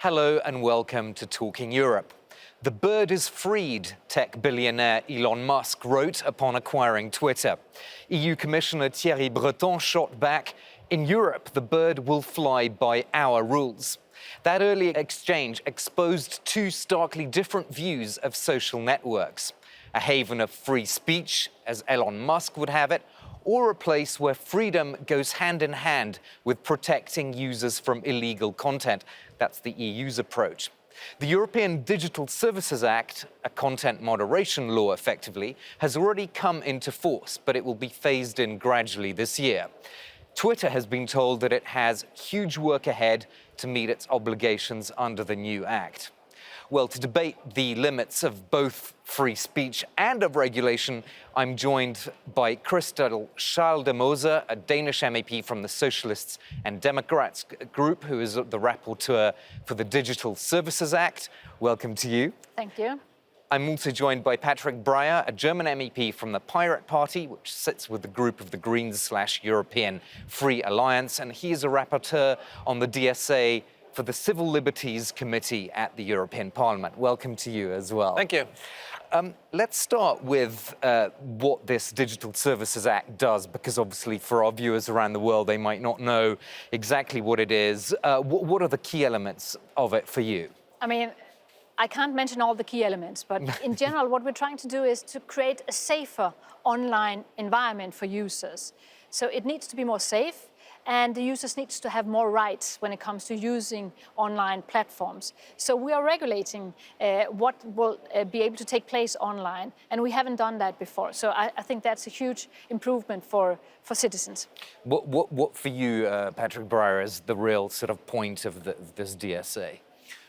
Hello and welcome to Talking Europe. The bird is freed, tech billionaire Elon Musk wrote upon acquiring Twitter. EU Commissioner Thierry Breton shot back, in Europe, the bird will fly by our rules. That early exchange exposed two starkly different views of social networks. A haven of free speech, as Elon Musk would have it, or a place where freedom goes hand in hand with protecting users from illegal content. That's the EU's approach. The European Digital Services Act, a content moderation law effectively, has already come into force, but it will be phased in gradually this year. Twitter has been told that it has huge work ahead to meet its obligations under the new act. Well, to debate the limits of both free speech and of regulation, I'm joined by Christel Schaldemose, a Danish MEP from the Socialists and Democrats group, who is the rapporteur for the Digital Services Act. Welcome to you. Thank you. I'm also joined by Patrick Breyer, a German MEP from the Pirate Party, which sits with the group of the Greens/European Free Alliance, and he is a rapporteur on the DSA for the Civil Liberties Committee at the European Parliament. Welcome to you as well. Thank you. Let's start with what this Digital Services Act does, because obviously for our viewers around the world, they might not know exactly what it is. What are the key elements of it for you? I mean, I can't mention all the key elements, but in general, what we're trying to do is to create a safer online environment for users. So it needs to be more safe, and the users need to have more rights when it comes to using online platforms. So we are regulating what will be able to take place online, and we haven't done that before. So I think that's a huge improvement for citizens. What for you, Patrick Breyer, is the real sort of point of this DSA?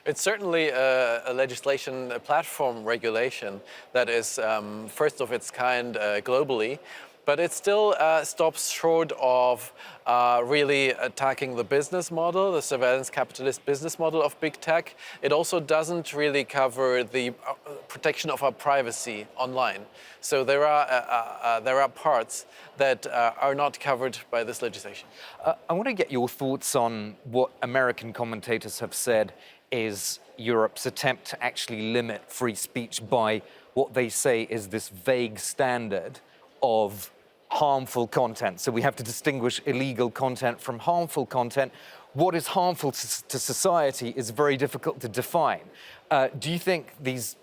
It's certainly a legislation, a platform regulation that is first of its kind globally, but it still stops short of really attacking the business model, the surveillance capitalist business model of big tech. It also doesn't really cover the protection of our privacy online. So there are parts that are not covered by this legislation. I want to get your thoughts on what American commentators have said is Europe's attempt to actually limit free speech by what they say is this vague standard of harmful content. So we have to distinguish illegal content from harmful content. What is harmful to society is very difficult to define. Do you think this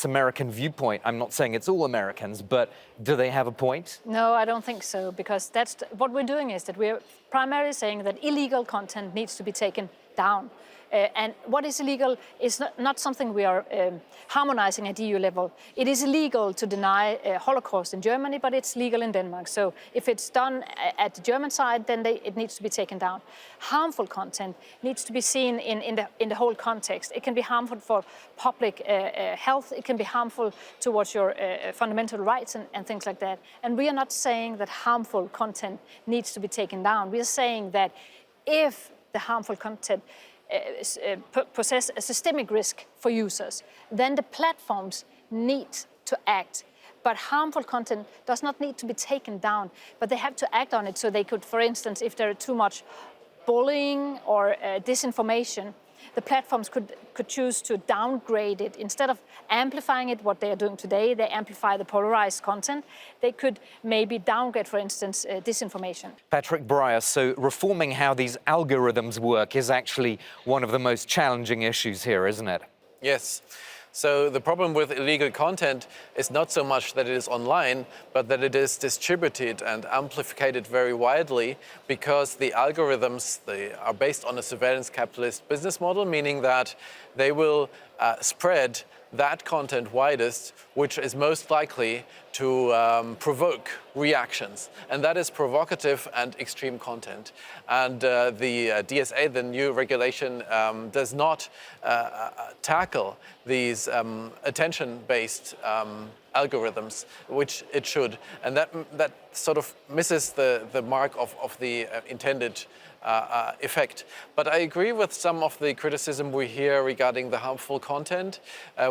American viewpoint, I'm not saying it's all Americans, but do they have a point? No, I don't think so, because what we're doing is that we're primarily saying that illegal content needs to be taken down. And what is illegal is not something we are harmonizing at EU level. It is illegal to deny Holocaust in Germany, but it's legal in Denmark. So if it's done at the German side, then it needs to be taken down. Harmful content needs to be seen in the whole context. It can be harmful for public health. It can be harmful towards your fundamental rights and things like that. And we are not saying that harmful content needs to be taken down. We are saying that if the harmful content possess a systemic risk for users, then the platforms need to act. But harmful content does not need to be taken down, but they have to act on it. So they could, for instance, if there are too much bullying or disinformation, the platforms could choose to downgrade it. Instead of amplifying it, what they are doing today, they amplify the polarized content. They could maybe downgrade, for instance, disinformation. Patrick Breyer, so reforming how these algorithms work is actually one of the most challenging issues here, isn't it? Yes. So the problem with illegal content is not so much that it is online, but that it is distributed and amplified very widely, because the algorithms, they are based on a surveillance capitalist business model, meaning that they will spread that content widest, which is most likely to provoke reactions. And that is provocative and extreme content. And the DSA, the new regulation, does not tackle these attention-based algorithms, which it should. And that sort of misses the mark of the intended effect. But I agree with some of the criticism we hear regarding the harmful content,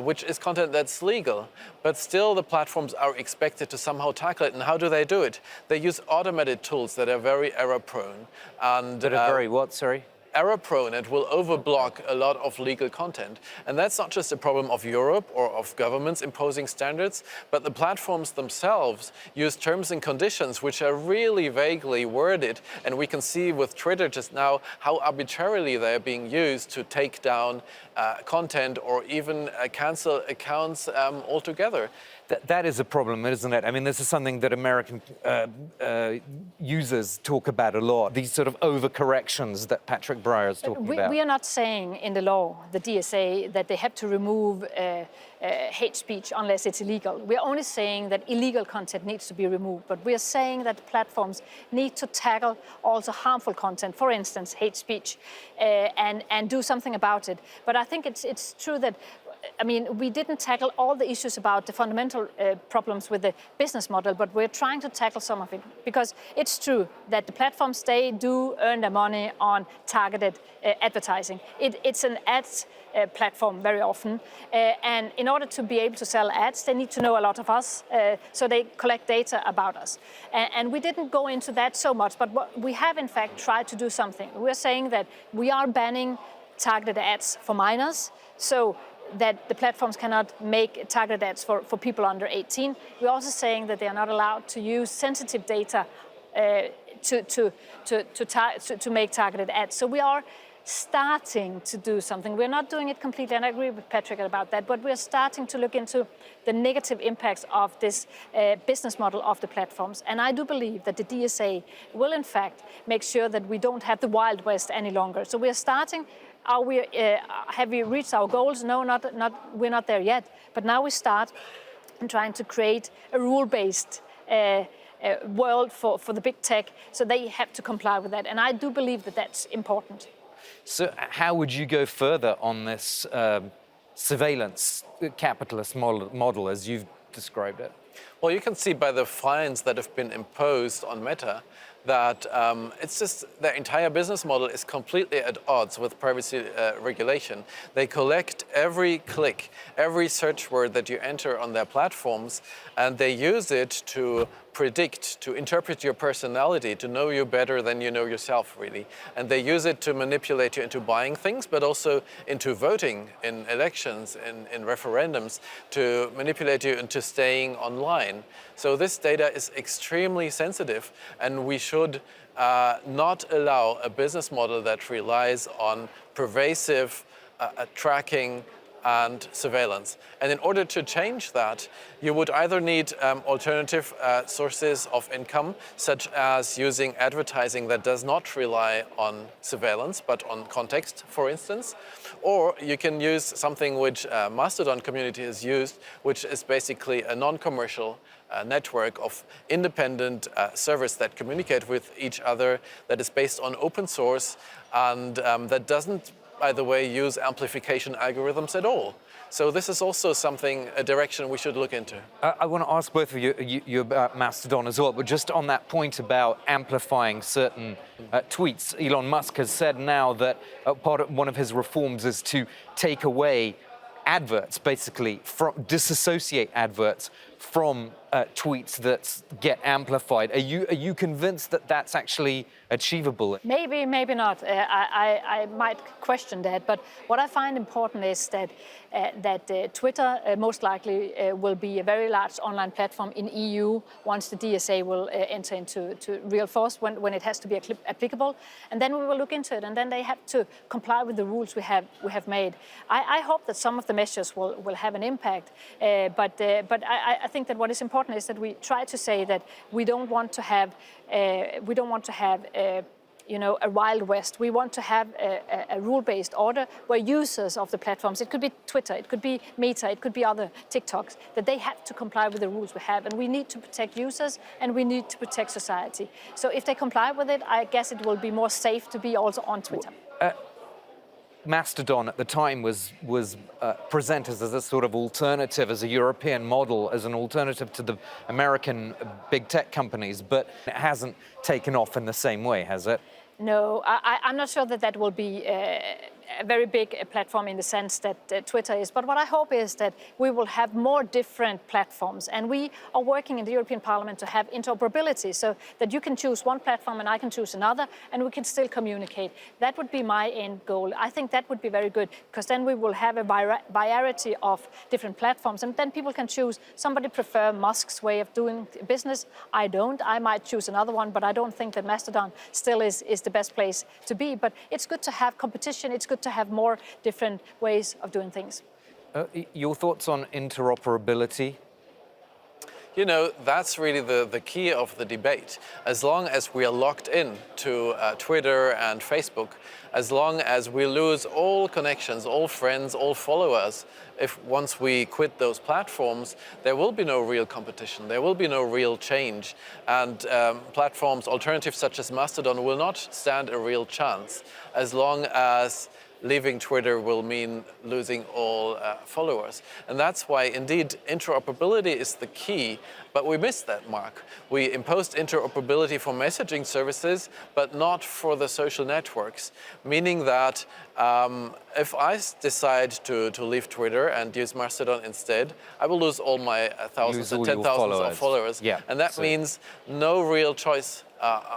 which is content that's legal. But still the platforms are expected to somehow tackle it. And how do they do it? They use automated tools that are very error-prone. And that are very what, sorry? error-prone and will overblock a lot of legal content. And that's not just a problem of Europe or of governments imposing standards, but the platforms themselves use terms and conditions which are really vaguely worded. And we can see with Twitter just now how arbitrarily they're being used to take down content or even cancel accounts altogether. That is a problem, isn't it? I mean, this is something that American users talk about a lot, these sort of overcorrections that Patrick Breyer is talking about. We are not saying in the law, the DSA, that they have to remove hate speech unless it's illegal. We are only saying that illegal content needs to be removed, but we are saying that platforms need to tackle also harmful content, for instance, hate speech, and do something about it. But I think it's true that, I mean, we didn't tackle all the issues about the fundamental problems with the business model, but we're trying to tackle some of it, because it's true that the platforms, they do earn their money on targeted advertising. It's an ads platform very often, and in order to be able to sell ads, they need to know a lot of us, so they collect data about us. And we didn't go into that so much, but we have in fact tried to do something. We're saying that we are banning targeted ads for minors, so that the platforms cannot make targeted ads for people under 18. We're also saying that they are not allowed to use sensitive data to make targeted ads. So we are starting to do something. We're not doing it completely, and I agree with Patrick about that, but we're starting to look into the negative impacts of this business model of the platforms. And I do believe that the DSA will in fact make sure that we don't have the Wild West any longer. So we're starting. Have we reached our goals? No, we're not there yet. But now we start in trying to create a rule-based world for the big tech, so they have to comply with that. And I do believe that that's important. So how would you go further on this surveillance capitalist model as you've described it? Well, you can see by the fines that have been imposed on Meta that it's just their entire business model is completely at odds with privacy regulation. They collect every click, every search word that you enter on their platforms, and they use it to predict, to interpret your personality, to know you better than you know yourself, really. And they use it to manipulate you into buying things, but also into voting in elections, in referendums, to manipulate you into staying online. So this data is extremely sensitive, and we should not allow a business model that relies on pervasive tracking and surveillance. And in order to change that, you would either need alternative sources of income, such as using advertising that does not rely on surveillance, but on context, for instance. Or you can use something which Mastodon community has used, which is basically a non-commercial network of independent servers that communicate with each other, that is based on open source, and that doesn't, by the way, use amplification algorithms at all. So this is also something, a direction we should look into. I want to ask both of you about Mastodon as well, but just on that point about amplifying certain tweets, Elon Musk has said now that one of his reforms is to take away adverts, basically, disassociate adverts from tweets that get amplified. Are you convinced that that's actually achievable? Maybe, maybe not. I might question that, but what I find important is that Twitter most likely will be a very large online platform in EU once the DSA will enter into real force, when it has to be applicable, and then we will look into it, and then they have to comply with the rules we have made. I hope that some of the measures will have an impact, but I think that what is important is that we try to say that we don't want to have a Wild West. We want to have a rule-based order where users of the platforms, it could be Twitter, it could be Meta, it could be other TikToks, that they have to comply with the rules we have. And we need to protect users, and we need to protect society. So if they comply with it, I guess it will be more safe to be also on Twitter. Mastodon at the time was presented as a sort of alternative, as a European model, as an alternative to the American big tech companies, but it hasn't taken off in the same way, has it? No, I'm not sure that will be a very big platform in the sense that Twitter is. But what I hope is that we will have more different platforms. And we are working in the European Parliament to have interoperability so that you can choose one platform and I can choose another, and we can still communicate. That would be my end goal. I think that would be very good, because then we will have a variety of different platforms, and then people can choose. Somebody prefer Musk's way of doing business. I don't. I might choose another one, but I don't think that Mastodon still is the best place to be. But it's good to have competition. It's good to have more different ways of doing things. Your thoughts on interoperability? You know, that's really the key of the debate. As long as we are locked in to Twitter and Facebook, as long as we lose all connections, all friends, all followers, if once we quit those platforms, there will be no real competition, there will be no real change. And platforms, alternatives such as Mastodon, will not stand a real chance as long as leaving Twitter will mean losing all followers. And that's why, indeed, interoperability is the key, but we missed that mark. We imposed interoperability for messaging services, but not for the social networks, meaning that if I decide to leave Twitter and use Mastodon instead, I will lose all my thousands and 10,000s of followers. Yeah. And that means no real choice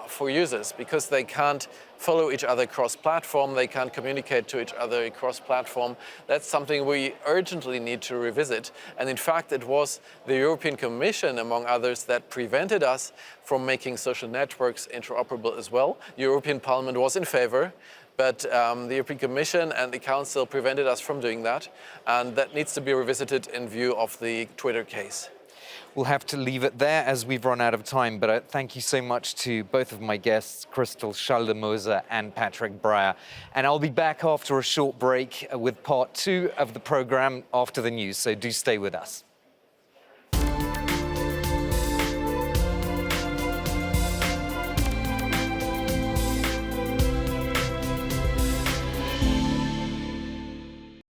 for users, because they can't follow each other cross-platform, they can't communicate to each other cross-platform. That's something we urgently need to revisit. And in fact, it was the European Commission, among others, that prevented us from making social networks interoperable as well. The European Parliament was in favor, but the European Commission and the Council prevented us from doing that. And that needs to be revisited in view of the Twitter case. We'll have to leave it there as we've run out of time, but thank you so much to both of my guests, Crystal Schaldemose and Patrick Breyer. And I'll be back after a short break with part 2 of the program after the news, so do stay with us.